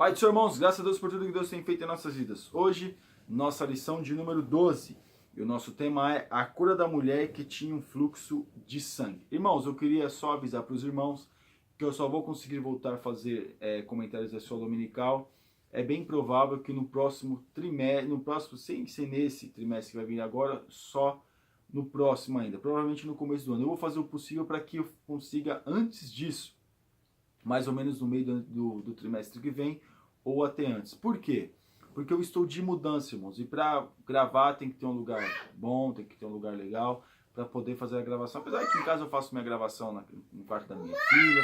Pai do Senhor, irmãos, graças a Deus por tudo que Deus tem feito em nossas vidas. Hoje, nossa lição de número 12. E o nosso tema é a cura da mulher que tinha um fluxo de sangue. Irmãos, eu queria só avisar para os irmãos que eu só vou conseguir voltar a fazer comentários da escola dominical. É bem provável que no próximo trimestre, sem ser nesse trimestre que vai vir agora, só no próximo ainda. Provavelmente no começo do ano. Eu vou fazer o possível para que eu consiga antes disso, mais ou menos no meio do trimestre que vem, ou até antes. Por quê? Porque eu estou de mudança, irmãos, e para gravar tem que ter um lugar bom, tem que ter um lugar legal para poder fazer a gravação. Apesar que em casa eu faço minha gravação no quarto da minha filha,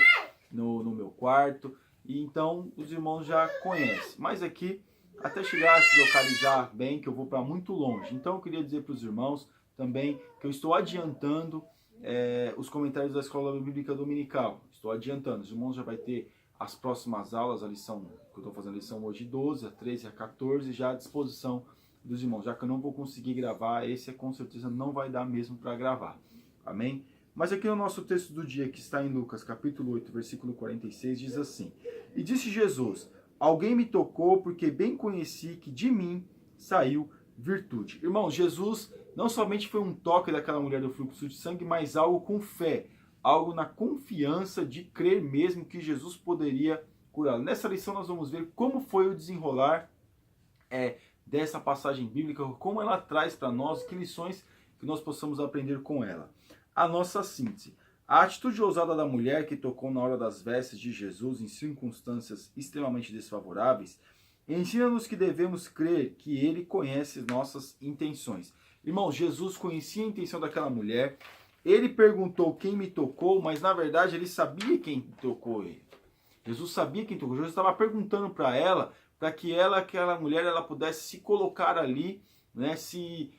no meu quarto, e então os irmãos já conhecem. Mas aqui, até chegar a se localizar bem, que eu vou para muito longe. Então eu queria dizer para os irmãos também que eu estou adiantando os comentários da Escola Bíblica Dominical. Estou adiantando, os irmãos já vai ter as próximas aulas, a lição, que eu estou fazendo a lição hoje 12, a 13 e a 14, já à disposição dos irmãos. Já que eu não vou conseguir gravar, esse com certeza não vai dar mesmo para gravar. Amém? Mas aqui no nosso texto do dia, que está em Lucas, capítulo 8, versículo 46, diz assim: E disse Jesus, alguém me tocou porque bem conheci que de mim saiu virtude. Irmãos, Jesus não somente foi um toque daquela mulher do fluxo de sangue, mas algo com fé, algo na confiança de crer mesmo que Jesus poderia curá-la. Nessa lição nós vamos ver como foi o desenrolar dessa passagem bíblica, como ela traz para nós, que lições que nós possamos aprender com ela. A nossa síntese. A atitude ousada da mulher que tocou na hora das vestes de Jesus em circunstâncias extremamente desfavoráveis ensina-nos que devemos crer que ele conhece nossas intenções. Irmão, Jesus conhecia a intenção daquela mulher. Ele perguntou quem me tocou, mas na verdade ele sabia quem tocou ele. Jesus sabia quem tocou. Jesus estava perguntando para ela, para que aquela mulher, ela pudesse se colocar ali, né, se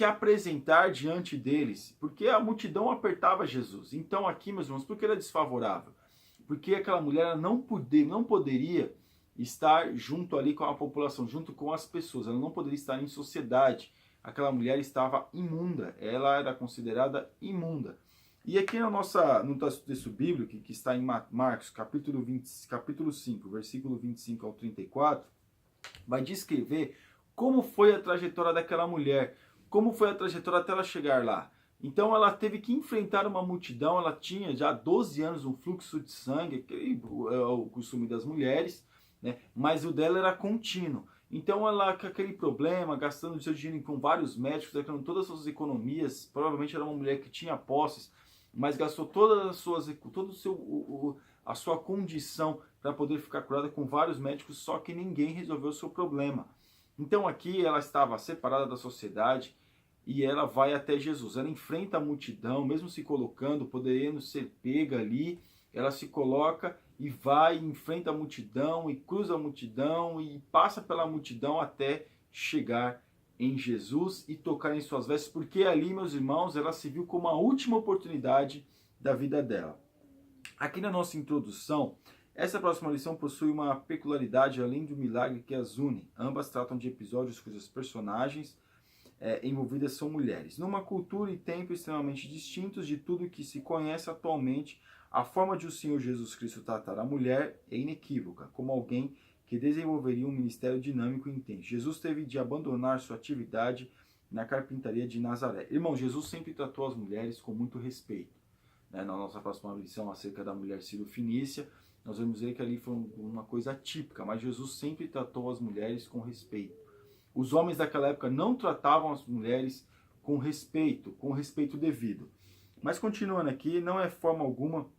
apresentar diante deles, porque a multidão apertava Jesus. Então aqui, meus irmãos, por que era desfavorável? Porque aquela mulher não poderia estar junto ali com a população, junto com as pessoas. Ela não poderia estar em sociedade. Aquela mulher estava imunda, ela era considerada imunda. E aqui no texto bíblico, que está em Marcos, capítulo 5, versículo 25 ao 34, vai descrever como foi a trajetória daquela mulher, como foi a trajetória até ela chegar lá. Então ela teve que enfrentar uma multidão, ela tinha já 12 anos um fluxo de sangue, que é o costume das mulheres, né? Mas o dela era contínuo. Então ela, com aquele problema, gastando seu dinheiro com vários médicos, gastando todas as suas economias, provavelmente era uma mulher que tinha posses, mas gastou a sua condição para poder ficar curada com vários médicos, só que ninguém resolveu o seu problema. Então aqui ela estava separada da sociedade e ela vai até Jesus. Ela enfrenta a multidão, mesmo se colocando, podendo ser pega ali, ela se coloca e vai, enfrenta a multidão e cruza a multidão e passa pela multidão até chegar em Jesus e tocar em suas vestes, porque ali, meus irmãos, ela se viu como a última oportunidade da vida dela. Aqui na nossa introdução, essa próxima lição possui uma peculiaridade além do milagre que as une. Ambas tratam de episódios cujos personagens envolvidas são mulheres. Numa cultura e tempo extremamente distintos de tudo que se conhece atualmente, a forma de o Senhor Jesus Cristo tratar a mulher é inequívoca, como alguém que desenvolveria um ministério dinâmico e intenso. Jesus teve de abandonar sua atividade na carpintaria de Nazaré. Irmão, Jesus sempre tratou as mulheres com muito respeito. Na nossa próxima lição acerca da mulher Ciro-Fenícia, nós vamos ver que ali foi uma coisa atípica, mas Jesus sempre tratou as mulheres com respeito. Os homens daquela época não tratavam as mulheres com respeito devido. Mas continuando aqui, não é forma alguma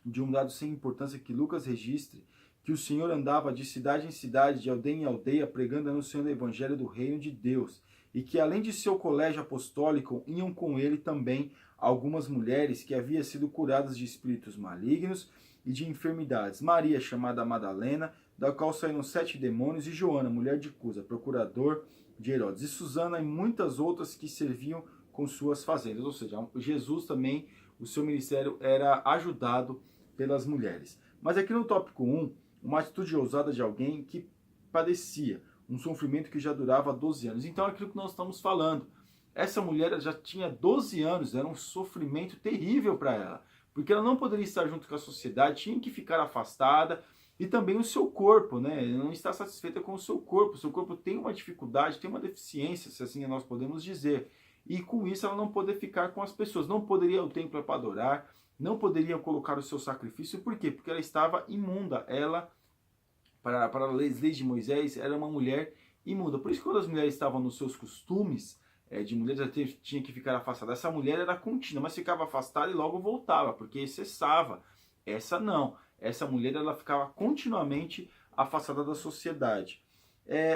de um dado sem importância que Lucas registre que o Senhor andava de cidade em cidade, de aldeia em aldeia, pregando e anunciando o evangelho do reino de Deus, e que além de seu colégio apostólico, iam com ele também algumas mulheres que haviam sido curadas de espíritos malignos e de enfermidades. Maria, chamada Madalena, da qual saíram 7 demônios, e Joana, mulher de Cusa, procurador de Herodes, e Susana e muitas outras que serviam com suas fazendas. Ou seja, Jesus também, o seu ministério era ajudado pelas mulheres. Mas aqui no tópico 1, uma atitude ousada de alguém que padecia um sofrimento que já durava 12 anos. Então é aquilo que nós estamos falando. Essa mulher já tinha 12 anos, era um sofrimento terrível para ela, porque ela não poderia estar junto com a sociedade, tinha que ficar afastada, E também o seu corpo, né? Não está satisfeita com o seu corpo. O seu corpo tem uma dificuldade, tem uma deficiência, se assim nós podemos dizer. E com isso ela não poder ficar com as pessoas. Não poderia ir ao templo para adorar, não poderia colocar o seu sacrifício. Por quê? Porque ela estava imunda. Ela, para as leis de Moisés, era uma mulher imunda. Por isso que quando as mulheres estavam nos seus costumes de mulheres, ela tinha que ficar afastada. Essa mulher era contínua, mas ficava afastada e logo voltava, porque cessava. Essa não. Essa mulher ela ficava continuamente afastada da sociedade.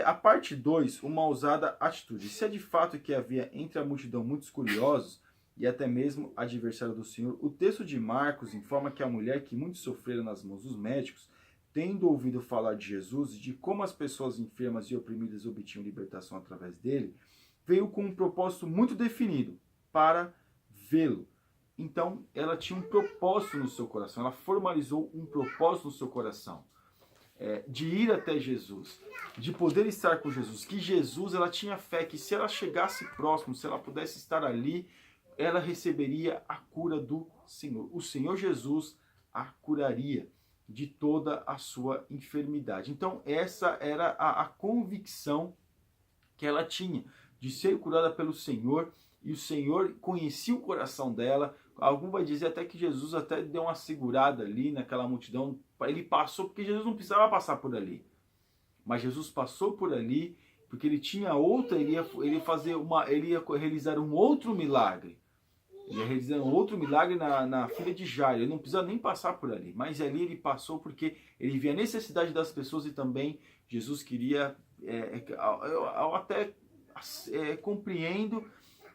A parte 2, uma ousada atitude. Se é de fato que havia entre a multidão muitos curiosos e até mesmo adversário do Senhor, o texto de Marcos informa que a mulher que muito sofrera nas mãos dos médicos, tendo ouvido falar de Jesus e de como as pessoas enfermas e oprimidas obtinham libertação através dele, veio com um propósito muito definido, para vê-lo. Então, ela tinha um propósito no seu coração, ela formalizou um propósito no seu coração, de ir até Jesus, de poder estar com Jesus, que Jesus, ela tinha fé, que se ela chegasse próximo, se ela pudesse estar ali, ela receberia a cura do Senhor. O Senhor Jesus a curaria de toda a sua enfermidade. Então, essa era a convicção que ela tinha, de ser curada pelo Senhor, e o Senhor conhecia o coração dela. Algum vai dizer até que Jesus até deu uma segurada ali naquela multidão, ele passou, porque Jesus não precisava passar por ali, mas Jesus passou por ali, porque ele tinha outra, ele ia realizar um outro milagre, ele ia realizar um outro milagre na filha de Jairo, ele não precisava nem passar por ali, mas ali ele passou porque ele via a necessidade das pessoas e também Jesus queria, eu até compreendo.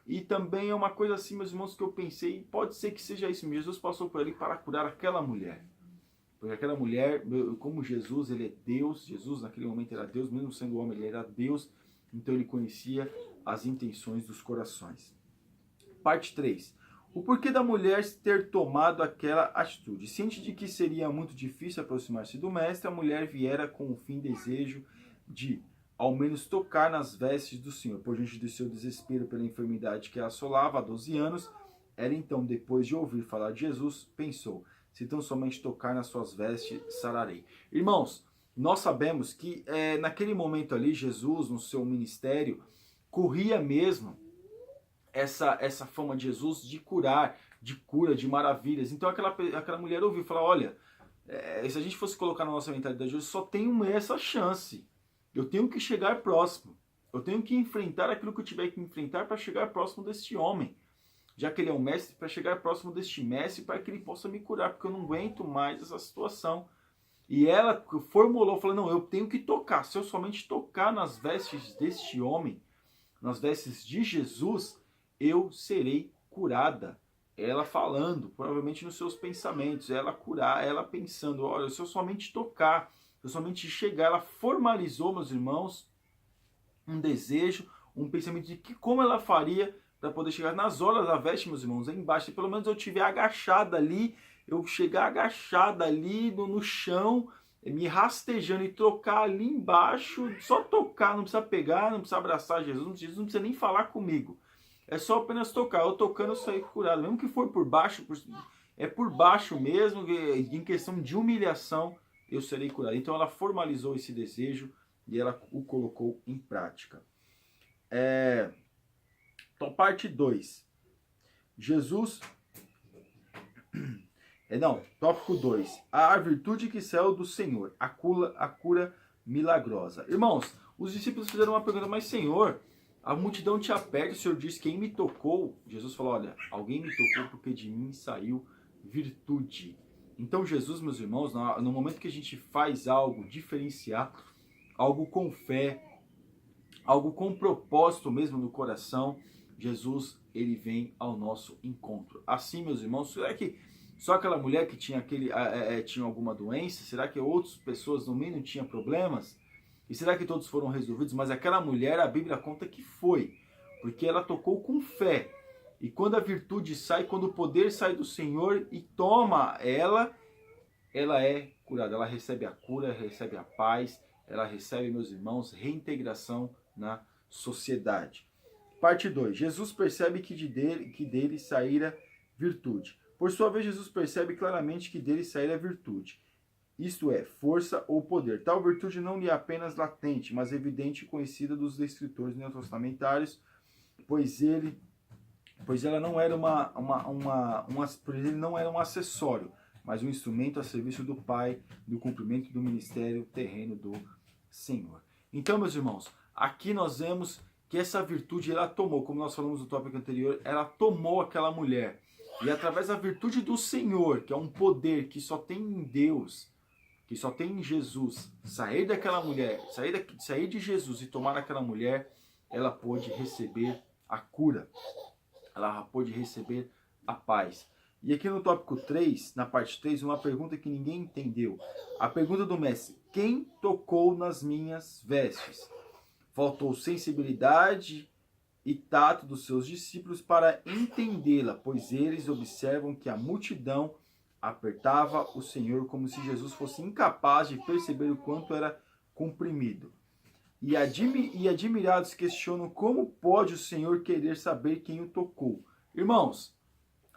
E também é uma coisa assim, meus irmãos, que eu pensei, pode ser que seja isso. Jesus passou por ali para curar aquela mulher. Porque aquela mulher, como Jesus, ele é Deus. Jesus naquele momento era Deus, mesmo sendo homem, ele era Deus. Então ele conhecia as intenções dos corações. Parte 3. O porquê da mulher ter tomado aquela atitude. Ciente de que seria muito difícil aproximar-se do mestre, a mulher viera com o fim desejo de ao menos tocar nas vestes do Senhor. Por diante do seu desespero pela enfermidade que a assolava há 12 anos, ela então, depois de ouvir falar de Jesus, pensou, se tão somente tocar nas suas vestes, sararei. Irmãos, nós sabemos que naquele momento ali, Jesus, no seu ministério, corria mesmo essa fama de Jesus de curar, de cura, de maravilhas. Então aquela mulher ouviu e falou, olha, se a gente fosse colocar na nossa mentalidade hoje, só tem essa chance. Eu tenho que chegar próximo. Eu tenho que enfrentar aquilo que eu tiver que enfrentar para chegar próximo deste homem. Já que ele é um mestre, para chegar próximo deste mestre, para que ele possa me curar, porque eu não aguento mais essa situação. E ela formulou, falou, não, eu tenho que tocar. Se eu somente tocar nas vestes deste homem, nas vestes de Jesus, eu serei curada. Ela falando, provavelmente nos seus pensamentos, ela curar, ela pensando, olha, se eu somente tocar, eu somente chegar, ela formalizou, meus irmãos, um desejo, um pensamento de que como ela faria para poder chegar nas horas da veste, meus irmãos, aí embaixo, se pelo menos eu estiver agachada ali, eu chegar agachada ali no chão, me rastejando e trocar ali embaixo, só tocar, não precisa pegar, não precisa abraçar Jesus não precisa nem falar comigo, é só apenas tocar, eu tocando eu sair curado, mesmo que for por baixo, por baixo mesmo, em questão de humilhação, eu serei curado. Então ela formalizou esse desejo e ela o colocou em prática. Então, parte 2. Jesus... tópico 2. A virtude que saiu do Senhor, a cura milagrosa. Irmãos, os discípulos fizeram uma pergunta, mas Senhor, a multidão te aperta, o Senhor diz, quem me tocou? Jesus falou, olha, alguém me tocou porque de mim saiu virtude. Então Jesus, meus irmãos, no momento que a gente faz algo diferenciar, algo com fé, algo com propósito mesmo no coração, Jesus, ele vem ao nosso encontro. Assim, meus irmãos, será que só aquela mulher que tinha, tinha alguma doença? Será que outras pessoas no meio não tinham problemas? E será que todos foram resolvidos? Mas aquela mulher, a Bíblia conta que foi, porque ela tocou com fé. E quando a virtude sai, quando o poder sai do Senhor e toma ela é curada. Ela recebe a cura, recebe a paz, ela recebe, meus irmãos, reintegração na sociedade. Parte 2. Jesus percebe que dele saíra virtude. Por sua vez, Jesus percebe claramente que dele saíra virtude. isto é, força ou poder. Tal virtude não lhe é apenas latente, mas evidente e conhecida dos escritores neotestamentários, pois ela não era pois ele não era um acessório, mas um instrumento a serviço do Pai, do cumprimento do ministério terreno do Senhor. Então, meus irmãos, aqui nós vemos que essa virtude ela tomou, como nós falamos no tópico anterior, ela tomou aquela mulher. E através da virtude do Senhor, que é um poder que só tem em Deus, que só tem em Jesus, sair daquela mulher, sair de Jesus e tomar aquela mulher, ela pôde receber a cura. Ela pôde receber a paz. E aqui no tópico 3, na parte 3, uma pergunta que ninguém entendeu. A pergunta do mestre: quem tocou nas minhas vestes? Faltou sensibilidade e tato dos seus discípulos para entendê-la, pois eles observam que a multidão apertava o Senhor como se Jesus fosse incapaz de perceber o quanto era comprimido. E admirados questionam como pode o Senhor querer saber quem o tocou. Irmãos,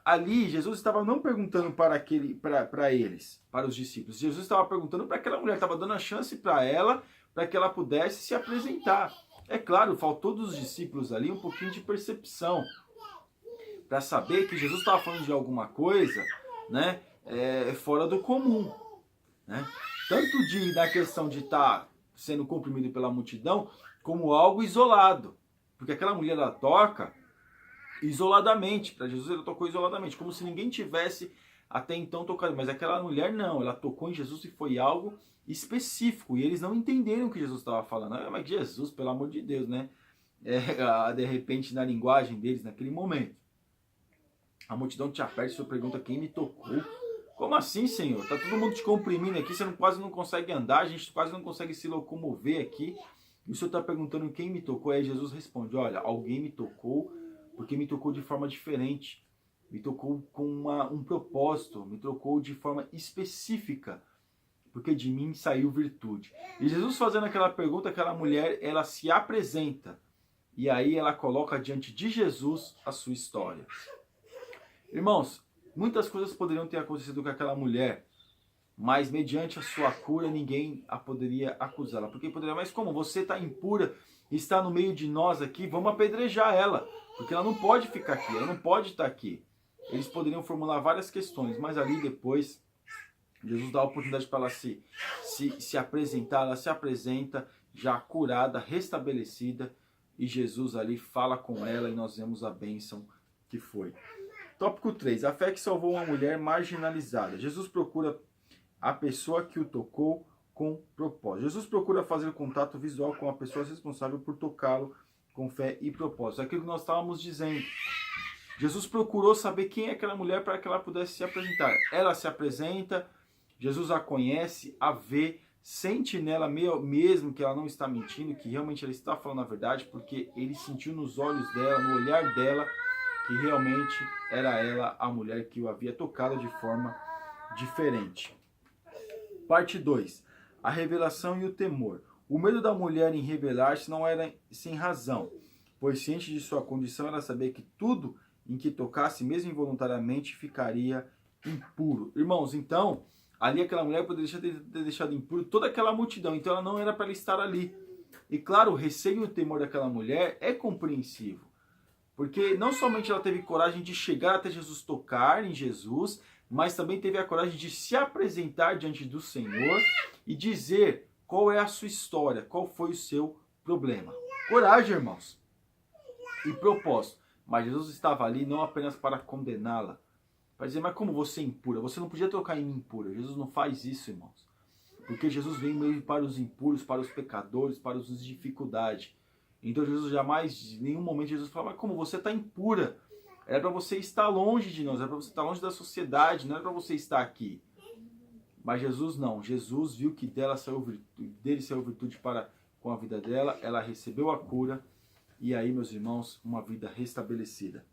ali Jesus estava não perguntando para eles, para os discípulos. Jesus estava perguntando para aquela mulher, estava dando a chance para ela, para que ela pudesse se apresentar. É claro, faltou dos discípulos ali um pouquinho de percepção, para saber que Jesus estava falando de alguma coisa, né, fora do comum, né? Tanto na questão de estar sendo comprimido pela multidão, como algo isolado. Porque aquela mulher, ela toca isoladamente. Para Jesus, ela tocou isoladamente, como se ninguém tivesse até então tocado. Mas aquela mulher não, ela tocou em Jesus e foi algo específico. E eles não entenderam o que Jesus estava falando. Ah, mas Jesus, pelo amor de Deus, né? De repente, na linguagem deles, naquele momento. A multidão te aperta e você pergunta: quem me tocou? Como assim, Senhor? Tá todo mundo te comprimindo aqui, você quase não consegue andar, a gente quase não consegue se locomover aqui. E o Senhor está perguntando quem me tocou. Aí Jesus responde: olha, alguém me tocou, porque me tocou de forma diferente. Me tocou com um propósito, me tocou de forma específica, porque de mim saiu virtude. E Jesus fazendo aquela pergunta, aquela mulher, ela se apresenta. E aí ela coloca diante de Jesus a sua história. Irmãos, muitas coisas poderiam ter acontecido com aquela mulher, mas mediante a sua cura ninguém a poderia acusá-la. Porque poderia, mas como você está impura, está no meio de nós aqui, vamos apedrejar ela, porque ela não pode ficar aqui, ela não pode estar aqui. Eles poderiam formular várias questões, mas ali depois Jesus dá a oportunidade para ela se apresentar. Ela se apresenta já curada, restabelecida, e Jesus ali fala com ela e nós vemos a bênção que foi. Tópico 3. A fé que salvou uma mulher marginalizada. Jesus procura a pessoa que o tocou com propósito. Jesus procura fazer contato visual com a pessoa responsável por tocá-lo com fé e propósito. Aquilo que nós estávamos dizendo. Jesus procurou saber quem é aquela mulher para que ela pudesse se apresentar. Ela se apresenta, Jesus a conhece, a vê, sente nela mesmo que ela não está mentindo, que realmente ela está falando a verdade, porque ele sentiu nos olhos dela, no olhar dela, que realmente era ela a mulher que o havia tocado de forma diferente. Parte 2. A revelação e o temor. O medo da mulher em revelar-se não era sem razão, pois ciente de sua condição, ela sabia que tudo em que tocasse, mesmo involuntariamente, ficaria impuro. Irmãos, então, ali aquela mulher poderia ter deixado impuro toda aquela multidão, então ela não era para ela estar ali. E claro, o receio e o temor daquela mulher é compreensível. Porque não somente ela teve coragem de chegar até Jesus, tocar em Jesus, mas também teve a coragem de se apresentar diante do Senhor e dizer qual é a sua história, qual foi o seu problema. Coragem, irmãos. E propósito. Mas Jesus estava ali não apenas para condená-la, para dizer, mas como você é impura? Você não podia tocar em mim impura. Jesus não faz isso, irmãos. Porque Jesus veio meio para os impuros, para os pecadores, para os de dificuldade. Então Jesus jamais, em nenhum momento, Jesus fala, mas como você está impura? Era para você estar longe de nós, era para você estar longe da sociedade, não era para você estar aqui. Mas Jesus não, Jesus viu que dele saiu virtude com a vida dela, ela recebeu a cura, e aí, meus irmãos, uma vida restabelecida.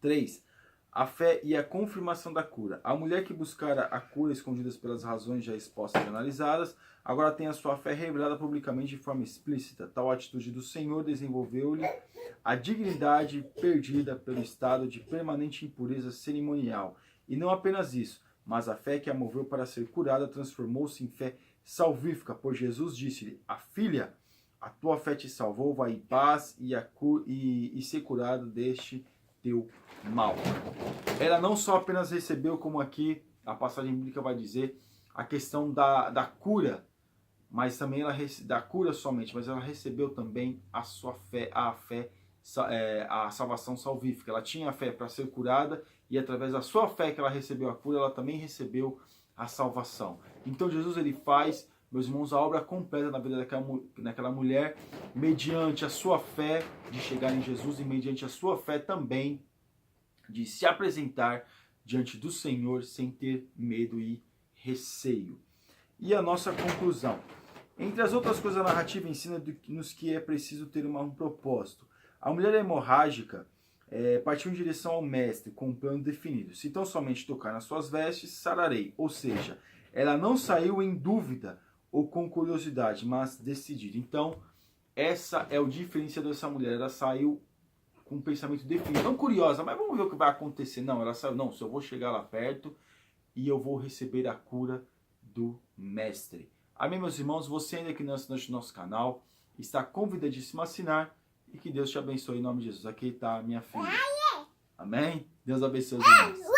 3. A fé e a confirmação da cura. A mulher que buscara a cura escondidas pelas razões já expostas e analisadas, agora tem a sua fé revelada publicamente de forma explícita. Tal atitude do Senhor desenvolveu-lhe a dignidade perdida pelo estado de permanente impureza cerimonial. E não apenas isso, mas a fé que a moveu para ser curada transformou-se em fé salvífica, pois Jesus disse-lhe: a filha, a tua fé te salvou, vai em paz e ser curado deste teu mal. Ela não só apenas recebeu, como aqui a passagem bíblica vai dizer, a questão da cura, mas também da cura somente, mas ela recebeu também a sua fé, a salvação salvífica. Ela tinha a fé para ser curada e através da sua fé que ela recebeu a cura, ela também recebeu a salvação. Então Jesus, ele faz, meus irmãos, a obra completa na vida daquela mulher, mediante a sua fé de chegar em Jesus e mediante a sua fé também de se apresentar diante do Senhor sem ter medo e receio. E a nossa conclusão. Entre as outras coisas, a narrativa ensina-nos que é preciso ter um propósito. A mulher hemorrágica partiu em direção ao mestre com um plano definido. Se tão somente tocar nas suas vestes, sararei. Ou seja, ela não saiu em dúvida ou com curiosidade, mas decidida. Então, essa é o diferencial dessa mulher. Ela saiu com um pensamento definido. Não curiosa, mas vamos ver o que vai acontecer. Não, ela saiu, não, só vou chegar lá perto e eu vou receber a cura do mestre. Amém, meus irmãos? Você ainda que não assinou o nosso canal, está convidadíssimo a assinar e que Deus te abençoe em nome de Jesus. Aqui está a minha filha. Amém? Deus abençoe os irmãos.